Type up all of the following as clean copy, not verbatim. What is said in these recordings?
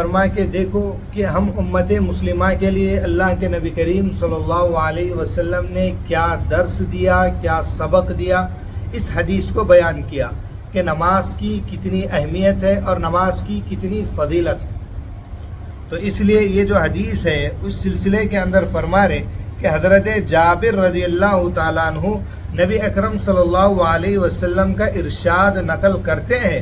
فرما کہ دیکھو کہ ہم امت مسلمہ کے لیے اللہ کے نبی کریم صلی اللہ علیہ وسلم نے کیا درس دیا، کیا سبق دیا، اس حدیث کو بیان کیا کہ نماز کی کتنی اہمیت ہے اور نماز کی کتنی فضیلت ہے۔ تو اس لیے یہ جو حدیث ہے اس سلسلے کے اندر فرما رہے کہ حضرت جابر رضی اللہ تعالیٰ عنہ نبی اکرم صلی اللہ علیہ وسلم کا ارشاد نقل کرتے ہیں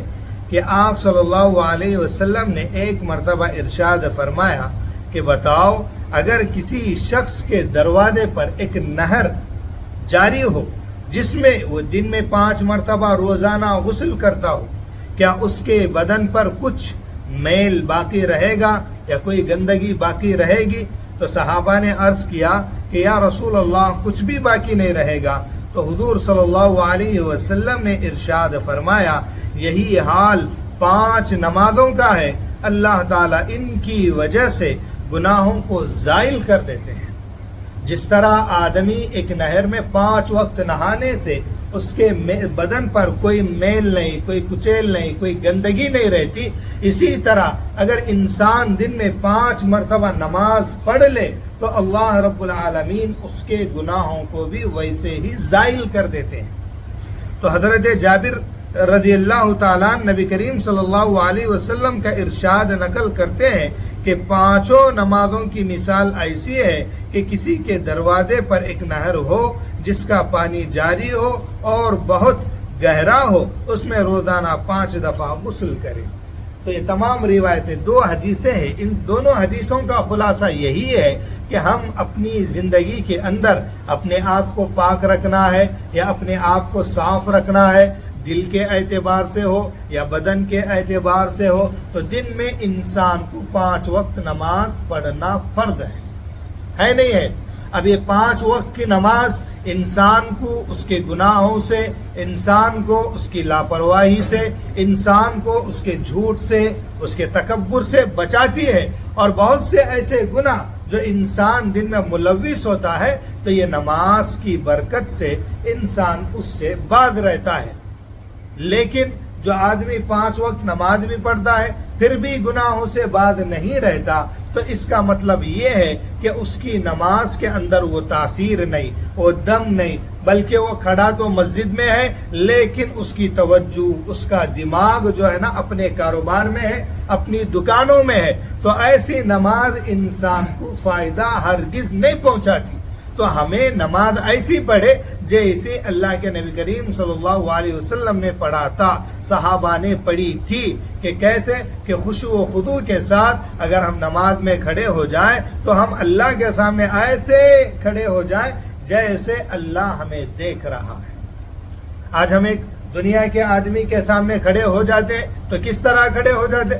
کہ آپ صلی اللہ علیہ وسلم نے ایک مرتبہ ارشاد فرمایا کہ بتاؤ، اگر کسی شخص کے دروازے پر ایک نہر جاری ہو جس میں وہ دن میں 5 مرتبہ روزانہ غسل کرتا ہو، کیا اس کے بدن پر کچھ میل باقی رہے گا یا کوئی گندگی باقی رہے گی؟ تو صحابہ نے عرض کیا کہ یا رسول اللہ کچھ بھی باقی نہیں رہے گا۔ تو حضور صلی اللہ علیہ وسلم نے ارشاد فرمایا یہی حال 5 نمازوں کا ہے، اللہ تعالیٰ ان کی وجہ سے گناہوں کو زائل کر دیتے ہیں۔ جس طرح آدمی ایک نہر میں 5 وقت نہانے سے اس کے بدن پر کوئی میل نہیں، کوئی کچیل نہیں، کوئی گندگی نہیں رہتی، اسی طرح اگر انسان دن میں 5 مرتبہ نماز پڑھ لے تو اللہ رب العالمین اس کے گناہوں کو بھی ویسے ہی زائل کر دیتے ہیں۔ تو حضرت جابر رضی اللہ تعالیٰ نبی کریم صلی اللہ علیہ وسلم کا ارشاد نقل کرتے ہیں کہ 5 نمازوں کی مثال ایسی ہے کہ کسی کے دروازے پر ایک نہر ہو جس کا پانی جاری ہو اور بہت گہرا ہو، اس میں روزانہ 5 دفعہ غسل کرے۔ تو یہ تمام روایتیں 2 حدیثیں ہیں، ان دونوں حدیثوں کا خلاصہ یہی ہے کہ ہم اپنی زندگی کے اندر اپنے آپ کو پاک رکھنا ہے یا اپنے آپ کو صاف رکھنا ہے، دل کے اعتبار سے ہو یا بدن کے اعتبار سے ہو، تو دن میں انسان کو 5 وقت نماز پڑھنا فرض ہے نہیں ہے؟ اب یہ 5 وقت کی نماز انسان کو اس کے گناہوں سے، انسان کو اس کی لاپرواہی سے، انسان کو اس کے جھوٹ سے، اس کے تکبر سے بچاتی ہے، اور بہت سے ایسے گناہ جو انسان دن میں ملوث ہوتا ہے تو یہ نماز کی برکت سے انسان اس سے باز رہتا ہے۔ لیکن جو آدمی 5 وقت نماز بھی پڑھتا ہے پھر بھی گناہوں سے باز نہیں رہتا، تو اس کا مطلب یہ ہے کہ اس کی نماز کے اندر وہ تاثیر نہیں، وہ دم نہیں، بلکہ وہ کھڑا تو مسجد میں ہے لیکن اس کی توجہ، اس کا دماغ جو ہے نا اپنے کاروبار میں ہے، اپنی دکانوں میں ہے۔ تو ایسی نماز انسان کو فائدہ ہرگز نہیں پہنچاتی۔ تو ہمیں نماز ایسی پڑھے جیسے اللہ کے نبی کریم صلی اللہ علیہ وسلم نے پڑھا تھا، صحابہ نے پڑھی تھی، کہ کیسے کہ خشوع و خضوع کے ساتھ اگر ہم نماز میں کھڑے ہو جائیں تو ہم اللہ کے سامنے ایسے کھڑے ہو جائیں جیسے اللہ ہمیں دیکھ رہا ہے۔ آج ہم ایک دنیا کے آدمی کے سامنے کھڑے ہو جاتے ہیں تو کس طرح کھڑے ہو جاتے؟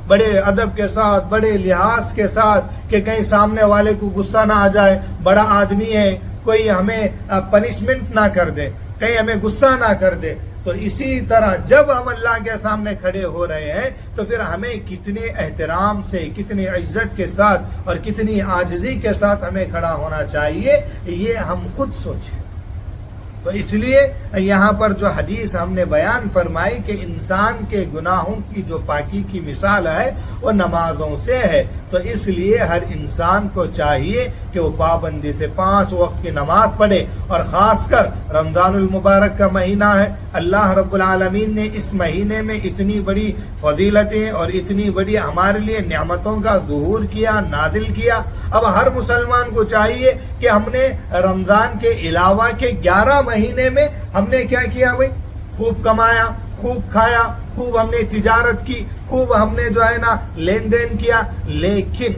بڑے ادب کے ساتھ، بڑے لحاظ کے ساتھ، کہ کہیں سامنے والے کو غصہ نہ آ جائے، بڑا آدمی ہے، کوئی ہمیں پنشمنٹ نہ کر دے، کہیں ہمیں غصہ نہ کر دے۔ تو اسی طرح جب ہم اللہ کے سامنے کھڑے ہو رہے ہیں تو پھر ہمیں کتنے احترام سے، کتنی عزت کے ساتھ اور کتنی عاجزی کے ساتھ ہمیں کھڑا ہونا چاہیے، یہ ہم خود سوچیں۔ تو اس لیے یہاں پر جو حدیث ہم نے بیان فرمائی کہ انسان کے گناہوں کی جو پاکی کی مثال ہے وہ نمازوں سے ہے، تو اس لیے ہر انسان کو چاہیے کہ وہ پابندی سے 5 وقت کی نماز پڑھے، اور خاص کر رمضان المبارک کا مہینہ ہے، اللہ رب العالمین نے اس مہینے میں اتنی بڑی فضیلتیں اور اتنی بڑی ہمارے لیے نعمتوں کا ظہور کیا، نازل کیا۔ اب ہر مسلمان کو چاہیے کہ ہم نے رمضان کے علاوہ کے 11 مہینے میں ہم نے کیا کیا بھائی؟ خوب کمایا، خوب کھایا، خوب ہم نے تجارت کی، خوب ہم نے جو ہے نا لین دین کیا۔ لیکن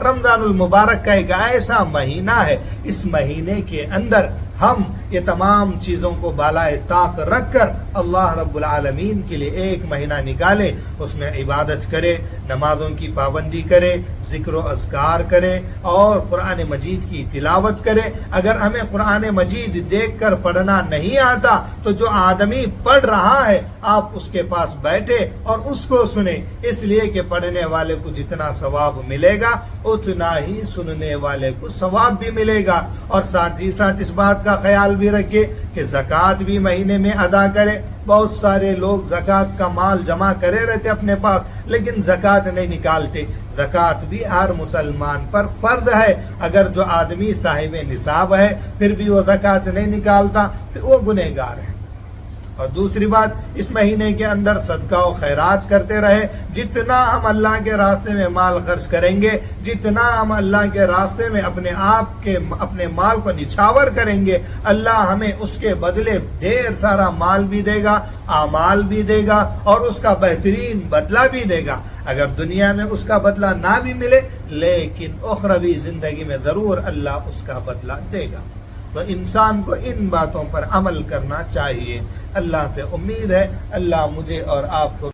رمضان المبارک کا ایک ایسا مہینہ ہے، اس مہینے کے اندر ہم یہ تمام چیزوں کو بالائے طاق رکھ کر اللہ رب العالمین کے لیے ایک مہینہ نکالے، اس میں عبادت کرے، نمازوں کی پابندی کرے، ذکر و اذکار کرے اور قرآن مجید کی تلاوت کرے۔ اگر ہمیں قرآن مجید دیکھ کر پڑھنا نہیں آتا تو جو آدمی پڑھ رہا ہے آپ اس کے پاس بیٹھے اور اس کو سنیں، اس لیے کہ پڑھنے والے کو جتنا ثواب ملے گا اتنا ہی سننے والے کو ثواب بھی ملے گا۔ اور ساتھ ہی ساتھ اس بات کا کا خیال بھی رکھے کہ زکوٰۃ بھی مہینے میں ادا کرے. بہت سارے لوگ زکوٰۃ کا مال جمع کرے رہتے اپنے پاس لیکن زکوٰۃ نہیں نکالتے. زکوٰۃ بھی ہر مسلمان پر فرض ہے. اگر جو آدمی صاحب نصاب ہے پھر بھی وہ زکوٰۃ نہیں نکالتا پھر وہ گنہگار ہے. اور دوسری بات، اس مہینے کے اندر صدقہ و خیرات کرتے رہے. جتنا ہم اللہ کے راستے میں مال خرچ کریں گے، جتنا ہم اللہ کے راستے میں اپنے مال کو نچھاور کریں گے، اللہ ہمیں اس کے بدلے ڈھیر سارا مال بھی دے گا، اعمال بھی دے گا اور اس کا بہترین بدلہ بھی دے گا. اگر دنیا میں اس کا بدلہ نہ بھی ملے لیکن اخروی زندگی میں ضرور اللہ اس کا بدلہ دے گا. تو انسان کو ان باتوں پر عمل کرنا چاہیے. اللہ سے امید ہے اللہ مجھے اور آپ کو